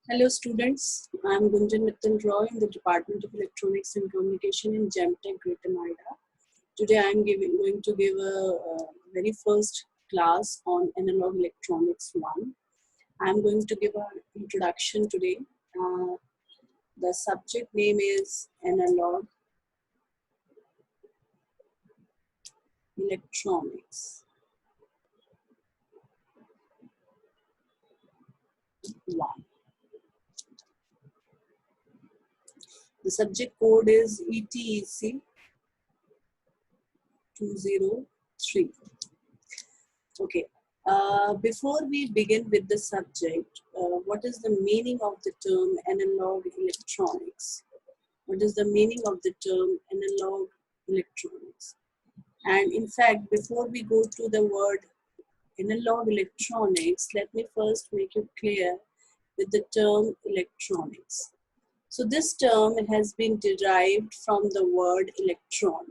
Hello students, I am Gunjan Mittal Roy in the Department of Electronics and Communication in GEMTech Greater Noida. Today I am going to give a very first class on Analog Electronics 1. I am going to give an introduction today. The subject name is Analog Electronics 1. The subject code is ETEC 203. Okay. Before we begin with the subject, what is the meaning of the term analog electronics? What is the meaning of the term analog electronics? And in fact, before we go to the word analog electronics, let me first make it clear with the term electronics. So this term has been derived from the word electron.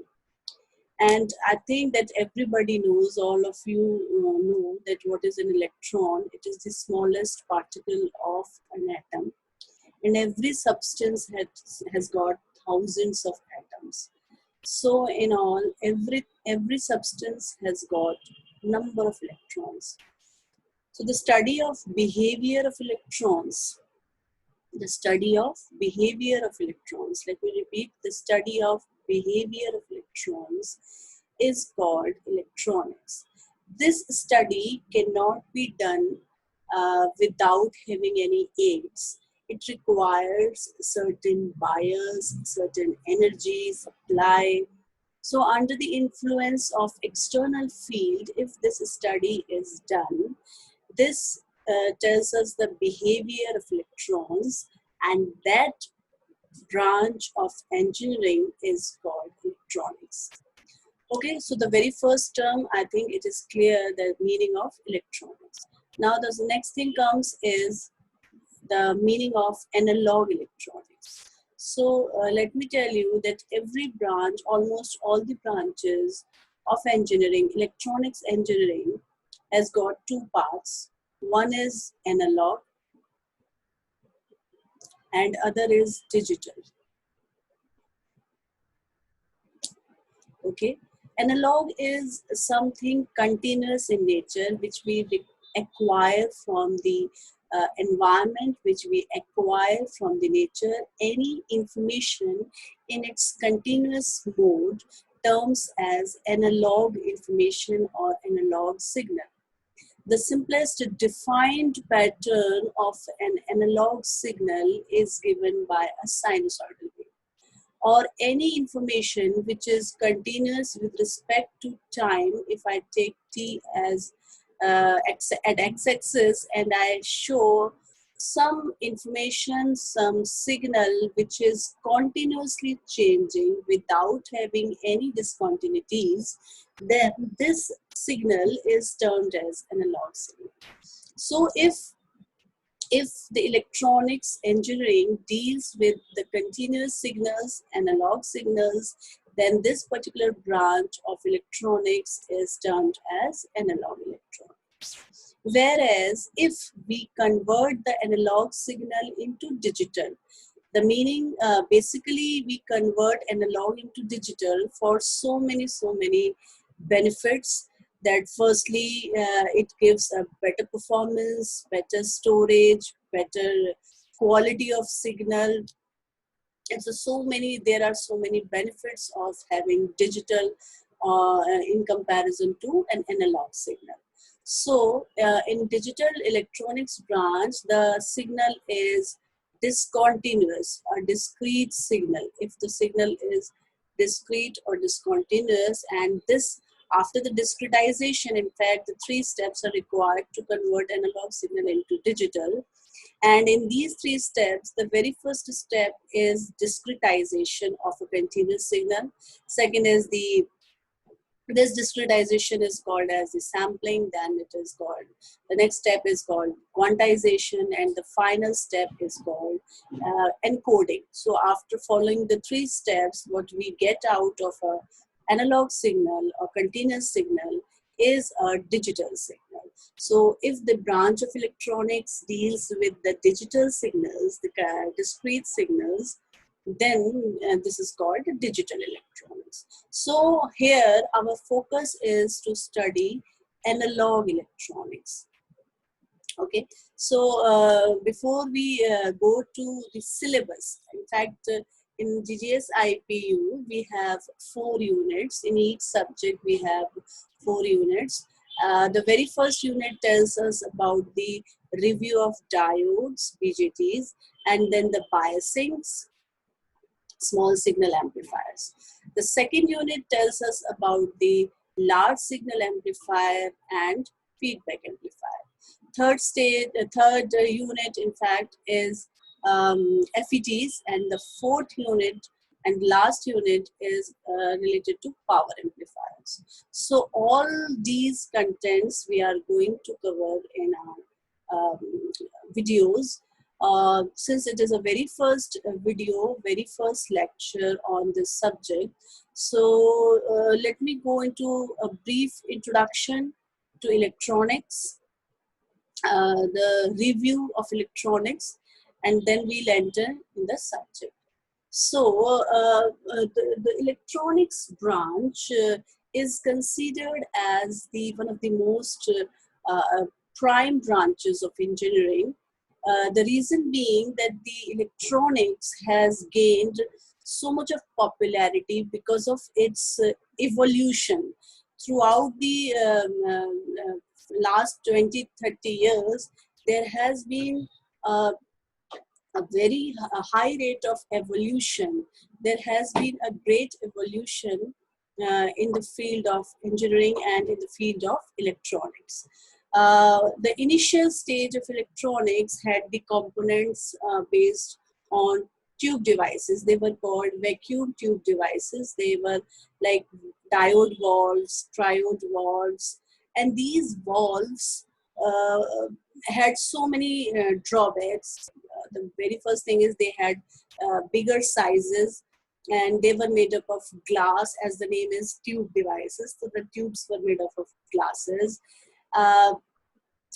And I think that everybody knows, all of you know that what is an electron. It is the smallest particle of an atom. And every substance has got thousands of atoms. So in all, every substance has got number of electrons. So the study of behavior of electrons, let me repeat, the study of behavior of electrons is called electronics. This study cannot be done without having any aids. It requires certain bias, certain energy supply. So under the influence of external field, if this study is done, this tells us the behavior of electrons, and that branch of engineering is called electronics. Okay, so the very first term, I think it is clear the meaning of electronics. Now the next thing comes is the meaning of analog electronics. So let me tell you that every branch, almost all the branches of engineering, electronics engineering, has got two parts. One is analog and other is digital. Okay, analog is something continuous in nature, which we acquire from the environment, which we acquire from the nature. Any information in its continuous mode terms as analog information or analog signal. The simplest defined pattern of an analog signal is given by a sinusoidal wave, or any information which is continuous with respect to time. If I take t as at x-axis and I show some information, some signal which is continuously changing without having any discontinuities, then this signal is termed as analog signal. So if the electronics engineering deals with the continuous signals, analog signals, then this particular branch of electronics is termed as analog electronics. Whereas if we convert the analog signal into digital, the meaning, basically we convert analog into digital for so many benefits. That firstly, it gives a better performance, better storage, better quality of signal. And so there are so many benefits of having digital in comparison to an analog signal. So in digital electronics branch, the signal is discontinuous or discrete signal. If the signal is discrete or discontinuous, and this after the discretization, in fact, the 3 steps are required to convert analog signal into digital. And in these 3 steps, the very first step is discretization of a continuous signal. Second is this discretization is called as the sampling. Then the next step is called quantization, and the final step is called encoding. So after following the 3 steps, what we get out of a analog signal or continuous signal is a digital signal. So if the branch of electronics deals with the digital signals, the discrete signals, then this is called digital electronics. So here our focus is to study analog electronics. Okay, so before we go to the syllabus, in fact, in GGS IPU, we have 4 units. In each subject, we have 4 units. The very first unit tells us about the review of diodes, BJTs, and then the biasings, small signal amplifiers. The second unit tells us about the large signal amplifier and feedback amplifier. Third unit, in fact, is FETs, and the fourth unit and last unit is related to power amplifiers. So all these contents we are going to cover in our videos. Since it is a very first video, very first lecture on this subject, so let me go into a brief introduction to electronics, the review of electronics, and then we'll enter in the subject. So the electronics branch is considered as one of the most prime branches of engineering. The reason being that the electronics has gained so much of popularity because of its evolution throughout the last 20-30 years. There has been a very high rate of evolution. There has been a great evolution in the field of engineering and in the field of electronics. The initial stage of electronics had the components based on tube devices. They were called vacuum tube devices. They were like diode valves, triode valves, and these valves uh, had so many drawbacks. The very first thing is they had bigger sizes, and they were made up of glass, as the name is tube devices. So the tubes were made up of glasses. Uh,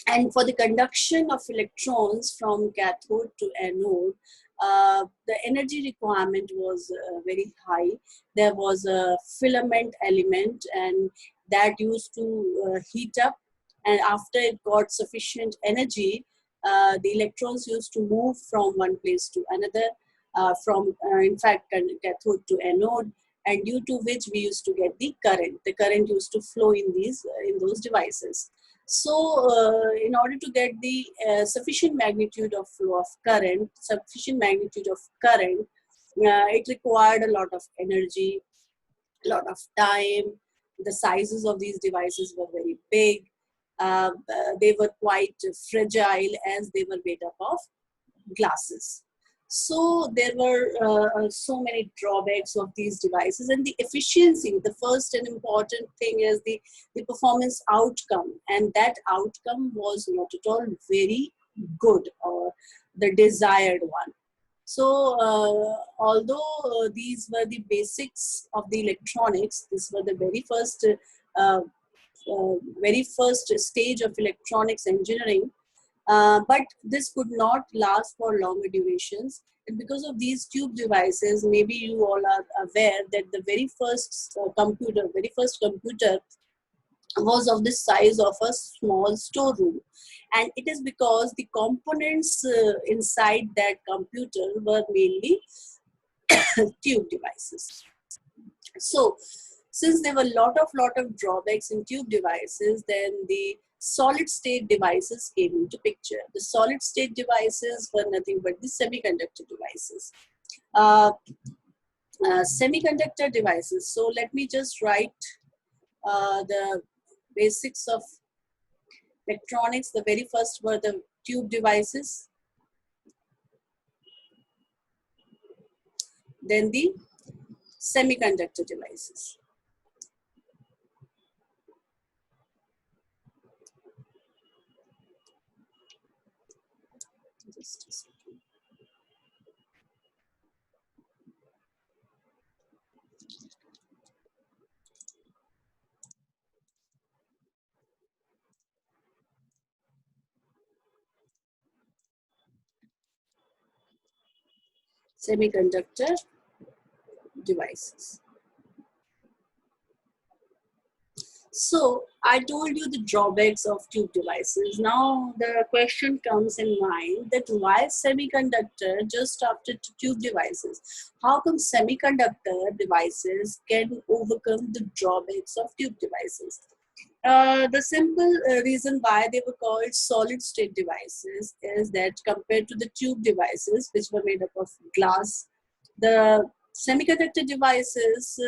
and for the conduction of electrons from cathode to anode, the energy requirement was very high. There was a filament element, and that used to heat up, and after it got sufficient energy, the electrons used to move from one place to another, in fact, cathode to anode, and due to which we used to get the current. The current used to flow in those devices. So in order to get the sufficient magnitude of flow of current, it required a lot of energy, a lot of time. The sizes of these devices were very big. They were quite fragile as they were made up of glasses. So there were so many drawbacks of these devices, and the efficiency. The first and important thing is the performance outcome, and that outcome was not at all very good or the desired one. So although these were the basics of the electronics, these were the uh, very first stage of electronics engineering. But this could not last for longer durations. And because of these tube devices, maybe you all are aware that the very first computer was of the size of a small storeroom. And it is because the components inside that computer were mainly tube devices. So since there were lot of drawbacks in tube devices, then the solid state devices came into picture. The solid state devices were nothing but the semiconductor devices. Semiconductor devices. So let me just write the basics of electronics. The very first were the tube devices, then the semiconductor devices. Just a second. semiconductor devices. So I told you the drawbacks of tube devices. Now the question comes in mind that why semiconductor just after tube devices? How come semiconductor devices can overcome the drawbacks of tube devices? The simple reason why they were called solid state devices is that compared to the tube devices, which were made up of glass, the semiconductor devices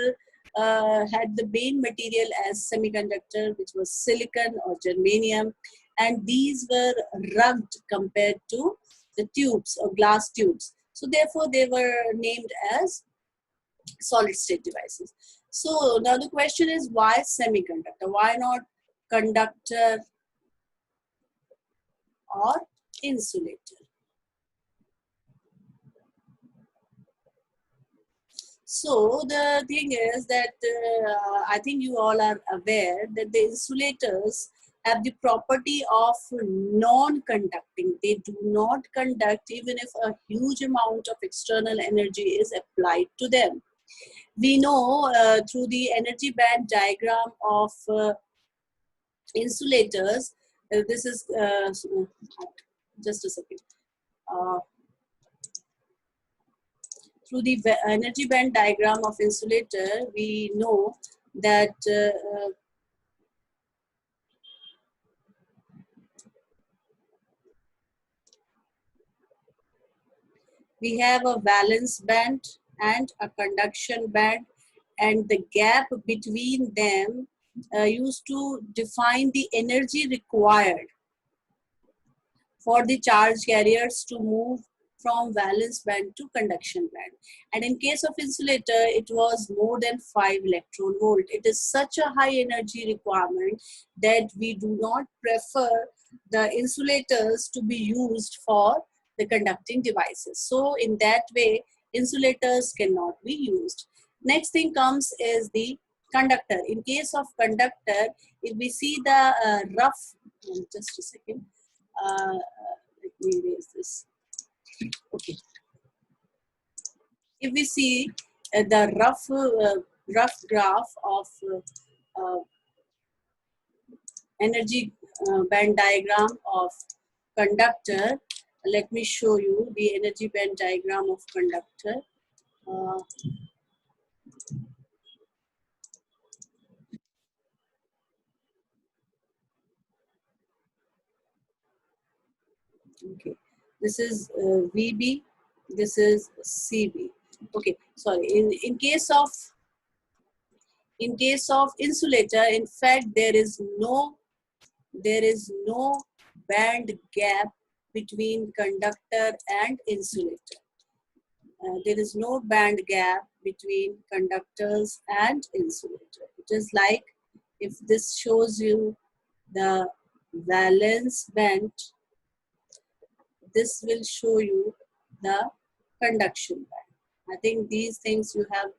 had the main material as semiconductor, which was silicon or germanium, and these were rugged compared to the tubes or glass tubes. So therefore, they were named as solid state devices. So now the question is, why semiconductor? Why not conductor or insulator? So the thing is that I think you all are aware that the insulators have the property of non-conducting. They do not conduct even if a huge amount of external energy is applied to them. We know through the energy band diagram of insulators, this is just a second. Uh, Through the energy band diagram of insulator, we know that we have a valence band and a conduction band, and the gap between them used to define the energy required for the charge carriers to move from valence band to conduction band. And in case of insulator, it was more than 5 electron volt. It is such a high energy requirement that we do not prefer the insulators to be used for the conducting devices. So in that way, insulators cannot be used. Next thing comes is the conductor. In case of conductor, if we see the rough, just a second, let me erase this. Okay. If we see the rough graph of energy band diagram of conductor, let me show you the energy band diagram of conductor. Okay, this is VB, this is CB. Okay, sorry. In case of insulator, in fact, there is no band gap between conductor and insulator. There is no band gap between conductors and insulator. It is like if this shows you the valence band, this will show you the conduction band. I think these things you have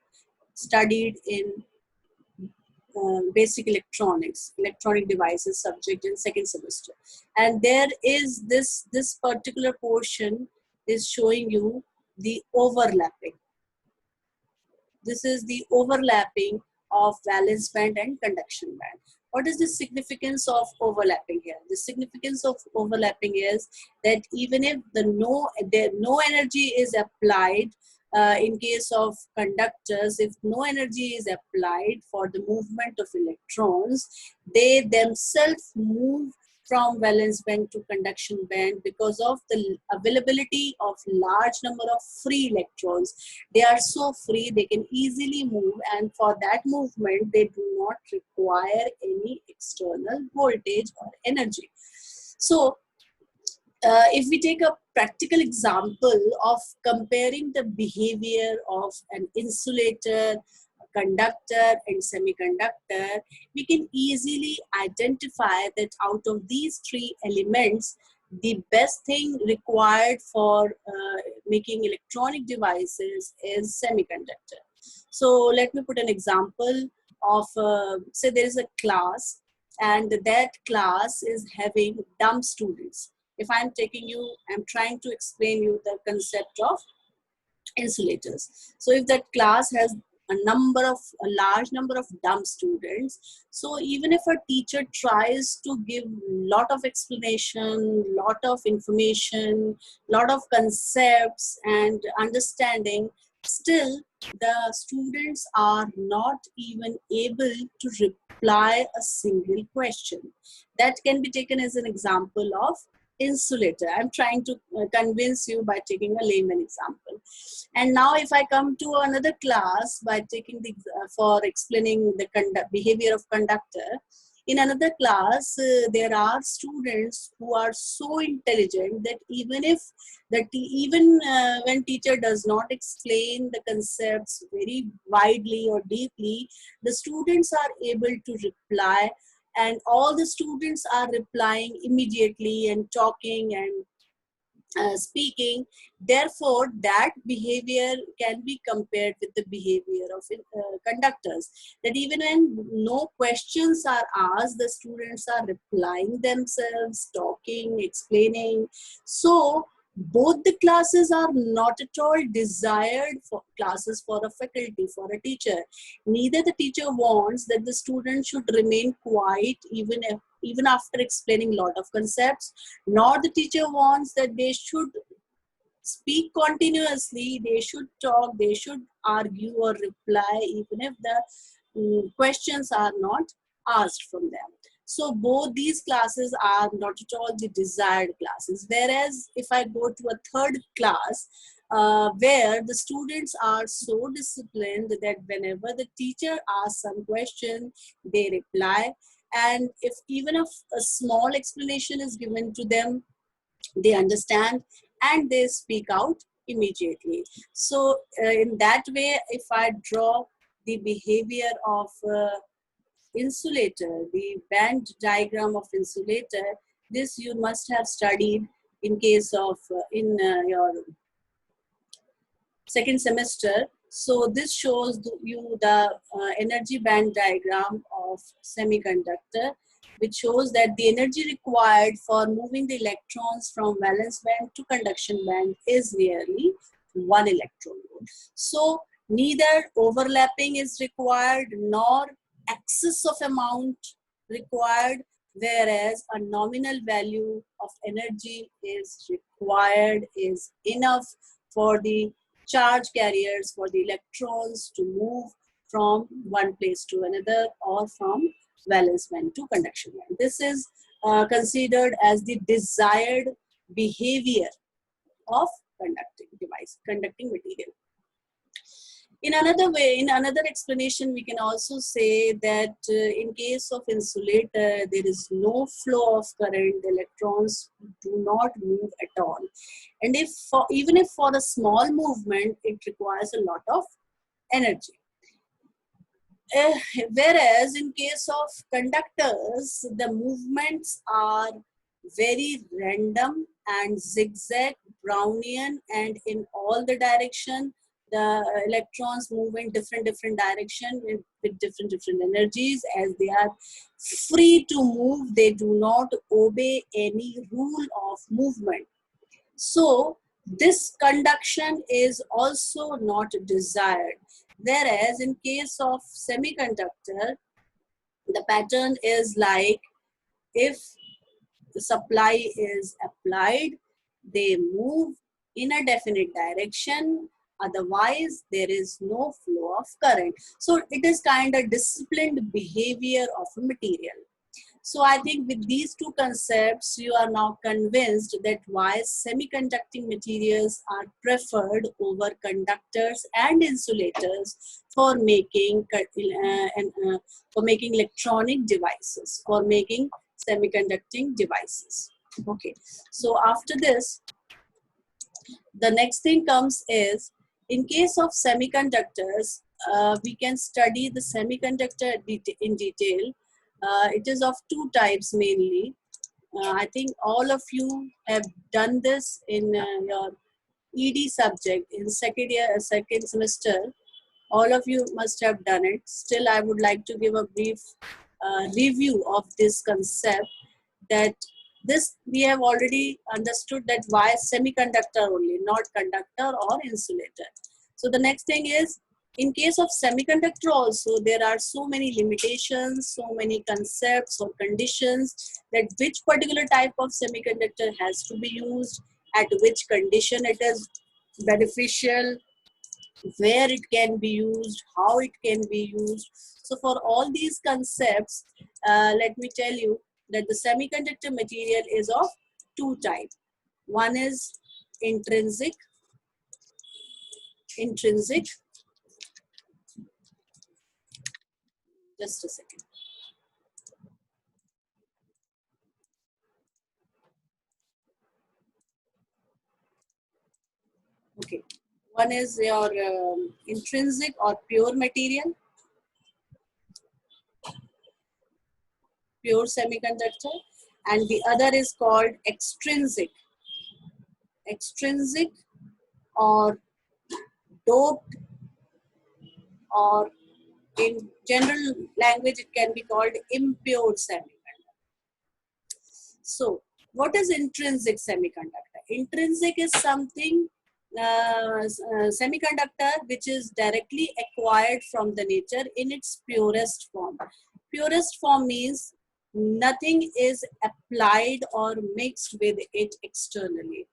studied in basic electronics, electronic devices subject in second semester. And there is this particular portion is showing you the overlapping. This is the overlapping of valence band and conduction band. What is the significance of overlapping here? The significance of overlapping is that even if no energy is applied, in case of conductors, if no energy is applied for the movement of electrons, they themselves move from valence band to conduction band because of the availability of large number of free electrons. They are so free, they can easily move, and for that movement, they do not require any external voltage or energy. So, if we take a practical example of comparing the behavior of an insulator, conductor, and semiconductor, we can easily identify that out of these three elements, the best thing required for making electronic devices is semiconductor. So let me put an example of, say there is a class, and that class is having dumb students. If I'm trying to explain you the concept of insulators. So if that class has a large number of dumb students, so even if a teacher tries to give lot of explanation, lot of information, lot of concepts and understanding, still the students are not even able to reply a single question. That can be taken as an example of insulator. I'm trying to convince you by taking a layman example. And now if I come to another class by taking the for explaining the behavior of conductor, in another class there are students who are so intelligent that even if when teacher does not explain the concepts very widely or deeply, the students are able to reply, and all the students are replying immediately and talking and speaking. Therefore, that behavior can be compared with the behavior of conductors. That even when no questions are asked, the students are replying themselves, talking, explaining. So, both the classes are not at all desired for classes for a faculty, for a teacher. Neither the teacher wants that the student should remain quiet even after explaining a lot of concepts, nor the teacher wants that they should speak continuously, they should talk, they should argue or reply even if the questions are not asked from them. So both these classes are not at all the desired classes. Whereas if I go to a third class, where the students are so disciplined that whenever the teacher asks some question, they reply. And if even if a small explanation is given to them, they understand and they speak out immediately. So in that way, if I draw the behavior of insulator, the band diagram of insulator, this you must have studied in case of in your second semester. So this shows you the energy band diagram of semiconductor, which shows that the energy required for moving the electrons from valence band to conduction band is nearly 1 electron volt. So neither overlapping is required nor excess of amount required, whereas a nominal value of energy is required, is enough for the charge carriers, for the electrons to move from one place to another or from valence band to conduction band. This is considered as the desired behavior of conducting device, conducting material. In another way, in another explanation, we can also say that in case of insulator, there is no flow of current, the electrons do not move at all. And even if for a small movement, it requires a lot of energy. Whereas in case of conductors, the movements are very random and zigzag, Brownian, and in all the direction, the electrons move in different direction with different energies. As they are free to move, they do not obey any rule of movement. So this conduction is also not desired. Whereas in case of semiconductor, the pattern is like if the supply is applied, they move in a definite direction. Otherwise, there is no flow of current. So it is kind of disciplined behavior of a material. So I think with these two concepts, you are now convinced that why semiconducting materials are preferred over conductors and insulators for making for making electronic devices, for making semiconducting devices. Okay, so after this, the next thing comes is, in case of semiconductors, we can study the semiconductor in detail. It is of two types mainly. I think all of you have done this in your ED subject in second semester. All of you must have done it. Still, I would like to give a brief review of this concept, that this we have already understood that why semiconductor only, not conductor or insulator. So the next thing is, in case of semiconductor also, there are so many limitations, so many concepts or conditions that which particular type of semiconductor has to be used, at which condition it is beneficial, where it can be used, how it can be used. So for all these concepts, let me tell you that the semiconductor material is of two types. One is intrinsic, intrinsic, just a second. Okay. One is your intrinsic or pure material, pure semiconductor, and the other is called extrinsic, extrinsic or doped, or in general language it can be called impure semiconductor. So what is intrinsic semiconductor? Intrinsic is something, semiconductor which is directly acquired from the nature in its purest form. Purest form means nothing is applied or mixed with it externally.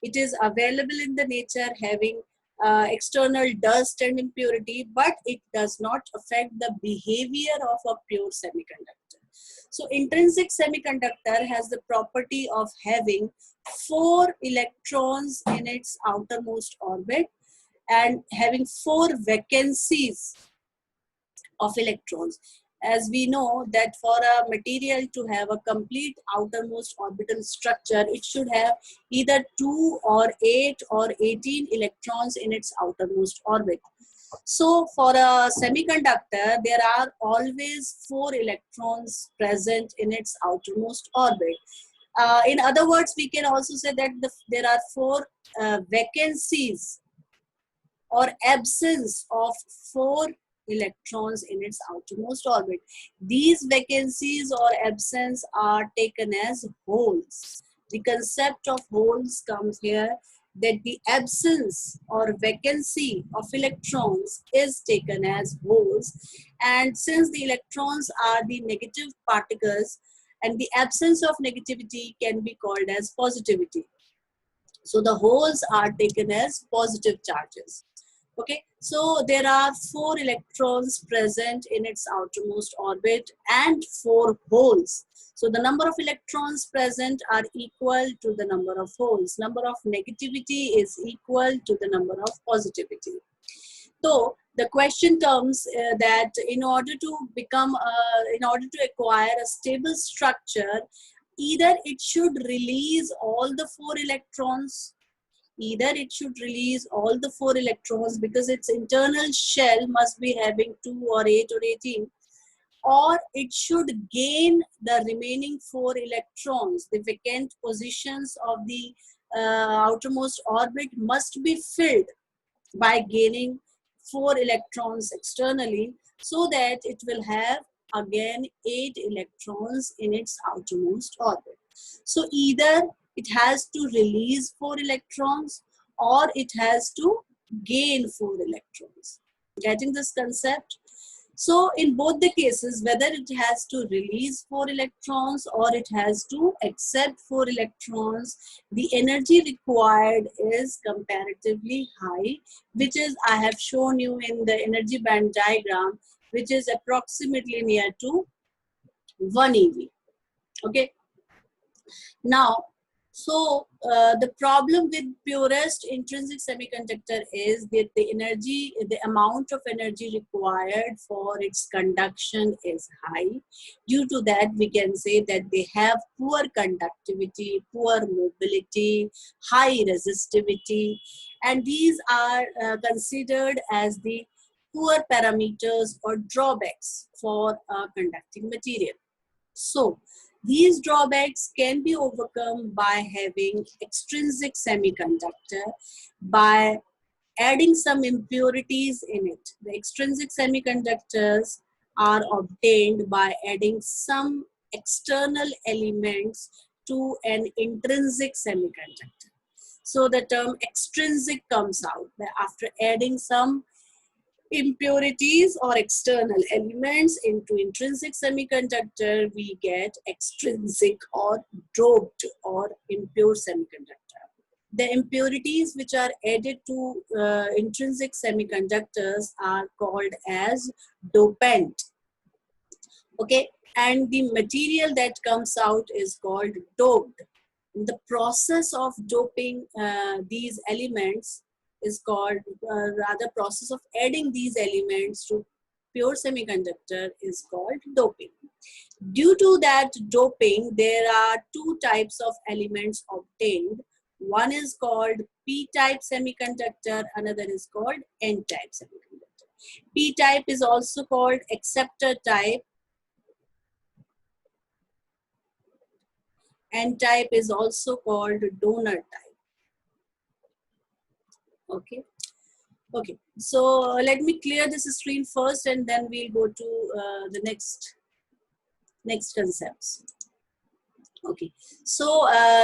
It is available in the nature having external dust and impurity, but it does not affect the behavior of a pure semiconductor. So intrinsic semiconductor has the property of having 4 electrons in its outermost orbit and having 4 vacancies of electrons. As we know that for a material to have a complete outermost orbital structure, it should have either 2 or 8 or 18 electrons in its outermost orbit. So for a semiconductor, there are always 4 electrons present in its outermost orbit. In other words, we can also say that there are 4 vacancies or absence of 4 electrons in its outermost orbit. These vacancies or absence are taken as holes. The concept of holes comes here, that the absence or vacancy of electrons is taken as holes, and since the electrons are the negative particles and the absence of negativity can be called as positivity. So the holes are taken as positive charges. Okay, so there are 4 electrons present in its outermost orbit and 4 holes. So the number of electrons present are equal to the number of holes. Number of negativity is equal to the number of positivity. So the question comes that in order to acquire a stable structure, either it should release all the 4 electrons, because its internal shell must be having 2 or 8 or 18, or it should gain the remaining 4 electrons. The vacant positions of the outermost orbit must be filled by gaining 4 electrons externally, so that it will have again 8 electrons in its outermost orbit. So either it has to release 4 electrons or it has to gain 4 electrons. Getting this concept? So in both the cases, whether it has to release 4 electrons or it has to accept 4 electrons, the energy required is comparatively high, which is, I have shown you in the energy band diagram, which is approximately near to 1 eV. Okay. Now, so the problem with purest intrinsic semiconductor is that the amount of energy required for its conduction is high. Due to that, we can say that they have poor conductivity, poor mobility, high resistivity, and these are considered as the poor parameters or drawbacks for a conducting material. So these drawbacks can be overcome by having extrinsic semiconductor, by adding some impurities in it. The extrinsic semiconductors are obtained by adding some external elements to an intrinsic semiconductor. So the term extrinsic comes out after adding some impurities or external elements into intrinsic semiconductor, we get extrinsic or doped or impure semiconductor. The impurities which are added to intrinsic semiconductors are called as dopant. Okay, and the material that comes out is called doped. The process of doping these elements is called, rather process of adding these elements to pure semiconductor is called doping. Due to that doping, there are two types of elements obtained. One is called P-type semiconductor, another is called N-type semiconductor. P-type is also called acceptor type. N-type is also called donor type. Okay. Okay, so let me clear this screen first and then we'll go to the next concepts. Okay, so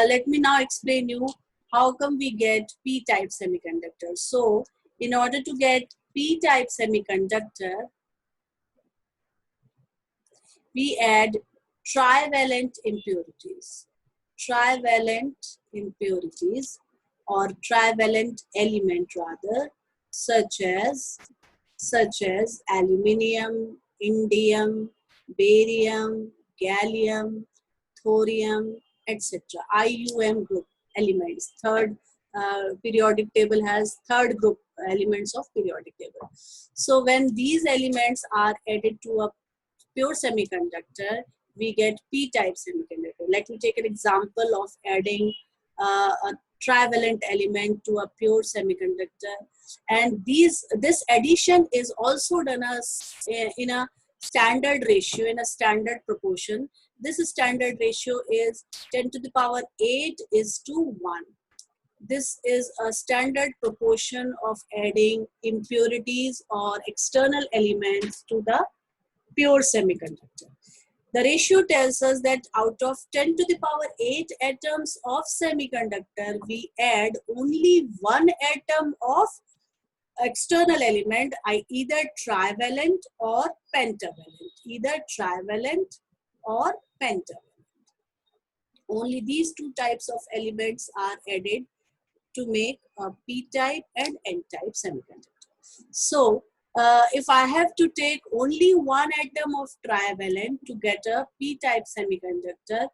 let me now explain you how come we get P-type semiconductor. So in order to get P-type semiconductor, we add trivalent impurities. Trivalent impurities or trivalent element rather, such as aluminium, indium, barium, gallium, thorium, etc. IUM group elements. Third periodic table has third group elements of periodic table. So when these elements are added to a pure semiconductor, we get P-type semiconductor. Let me take an example of adding a trivalent element to a pure semiconductor. And this addition is also done in a standard ratio, in a standard proportion. This standard ratio is 10 to the power 8 is to 1. This is a standard proportion of adding impurities or external elements to the pure semiconductor. The ratio tells us that out of 10 to the power 8 atoms of semiconductor, we add only one atom of external element, either trivalent or pentavalent. Either trivalent or pentavalent. Only these two types of elements are added to make a P-type and N-type semiconductor. So, if I have to take only one atom of trivalent to get a P-type semiconductor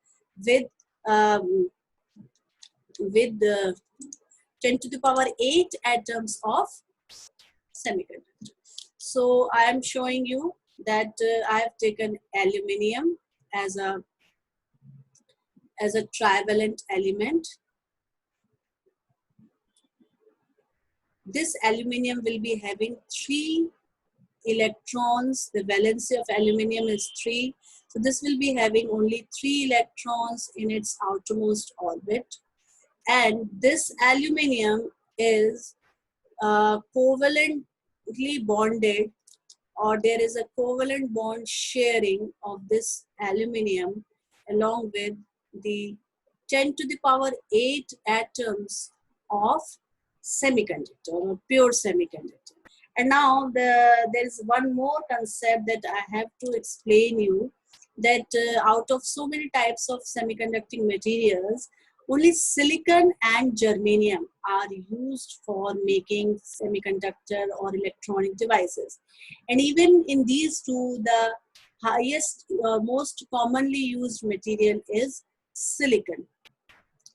with the 10 to the power 8 atoms of semiconductor. So I am showing you that I have taken aluminium as a trivalent element. This aluminium will be having 3 electrons. The valency of aluminium is 3. So this will be having only 3 electrons in its outermost orbit. And this aluminium is covalently bonded, or there is a covalent bond sharing of this aluminium along with the 10 to the power 8 atoms of semiconductor or pure semiconductor. And now there is one more concept that I have to explain you, that out of so many types of semiconducting materials, only silicon and germanium are used for making semiconductor or electronic devices. And even in these two, the highest, most commonly used material is silicon.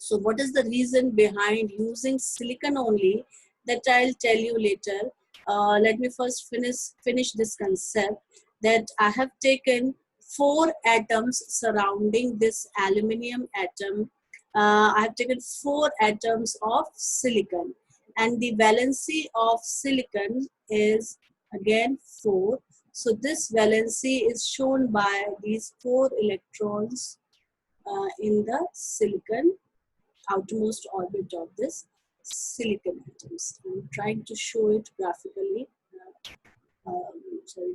So what is the reason behind using silicon only? That I'll tell you later. Let me first finish this concept, that I have taken 4 atoms surrounding this aluminium atom. I have taken 4 atoms of silicon, and the valency of silicon is again 4. So this valency is shown by these 4 electrons in the silicon outermost orbit of this silicon atoms. I'm trying to show it graphically,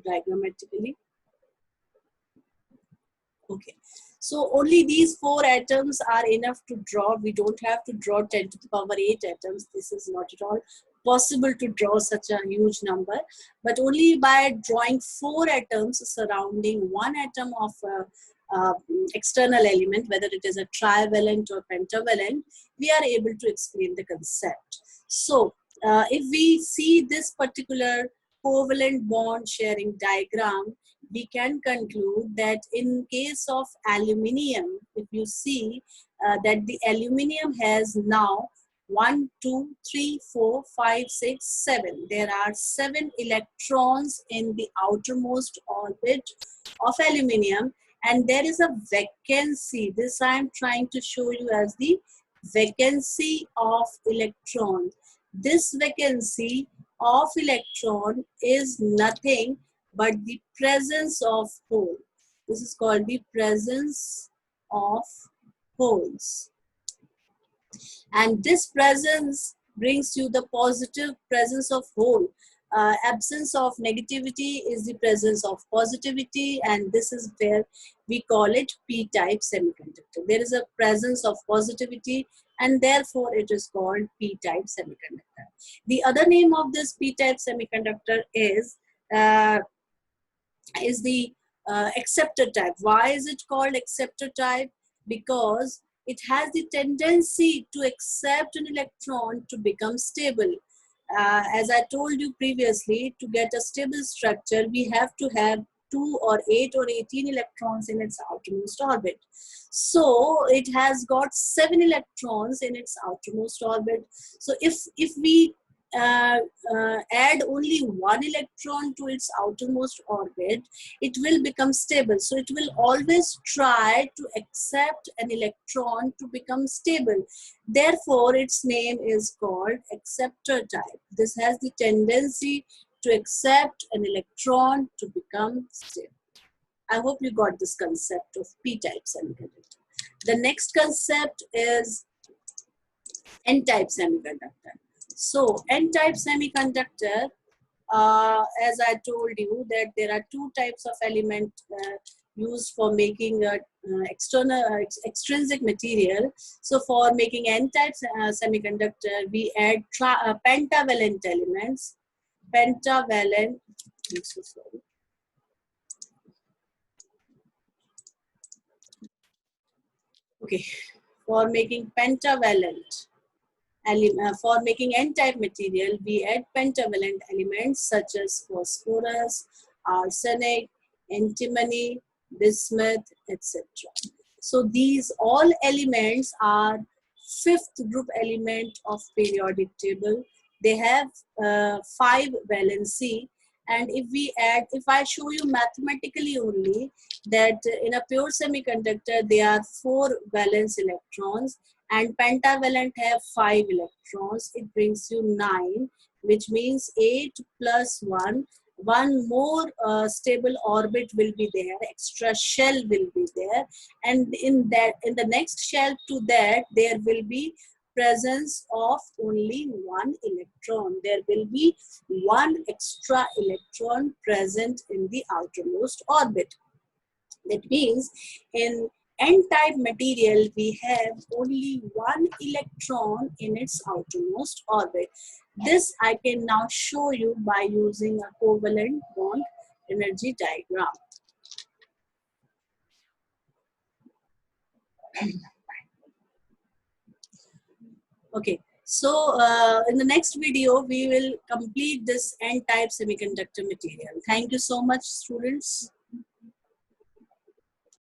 diagrammatically. Okay, So only these 4 atoms are enough to draw. We don't have to draw 10 to the power 8 atoms. This is not at all possible to draw such a huge number. But only by drawing 4 atoms surrounding one atom of external element, whether it is a trivalent or pentavalent, we are able to explain the concept. So if we see this particular covalent bond sharing diagram, we can conclude that in case of aluminium, if you see that the aluminium has now 1, 2, 3, 4, 5, 6, 7. There are 7 electrons in the outermost orbit of aluminium, and there is a vacancy. This I am trying to show you as the vacancy of electron. This vacancy of electron is nothing but the presence of hole. This is called the presence of holes. And this presence brings you the positive presence of hole. Absence of negativity is the presence of positivity, and this is where we call it P-type semiconductor. There is a presence of positivity, and therefore it is called P-type semiconductor. The other name of this P-type semiconductor is the acceptor type. Why is it called acceptor type? Because it has the tendency to accept an electron to become stable. As I told you previously, to get a stable structure, we have to have 2 or 8 or 18 electrons in its outermost orbit. So it has got 7 electrons in its outermost orbit. So if we add only 1 electron to its outermost orbit, it will become stable. So it will always try to accept an electron to become stable. Therefore, its name is called acceptor type. This has the tendency to accept an electron to become stable. I hope you got this concept of P-type semiconductor. The next concept is N-type semiconductor. So N-type semiconductor, as I told you, that there are 2 types of element used for making extrinsic material. So for making N-type semiconductor, we add pentavalent elements. Pentavalent, I'm so sorry. Okay, for making pentavalent, for making N-type material, we add pentavalent elements such as phosphorus, arsenic, antimony, bismuth, etc. So these all elements are 5th group element of periodic table. They have 5 valency, and if I show you mathematically only that in a pure semiconductor there are 4 valence electrons, and pentavalent have 5 electrons, it brings you 9, which means 8 plus 1. One more stable orbit will be there, extra shell will be there, and in the next shell to that there will be presence of only 1 electron. There will be 1 extra electron present in the outermost orbit. That means in N-type material, we have only 1 electron in its outermost orbit. This I can now show you by using a covalent bond energy diagram. Okay, so in the next video, we will complete this N-type semiconductor material. Thank you so much, students.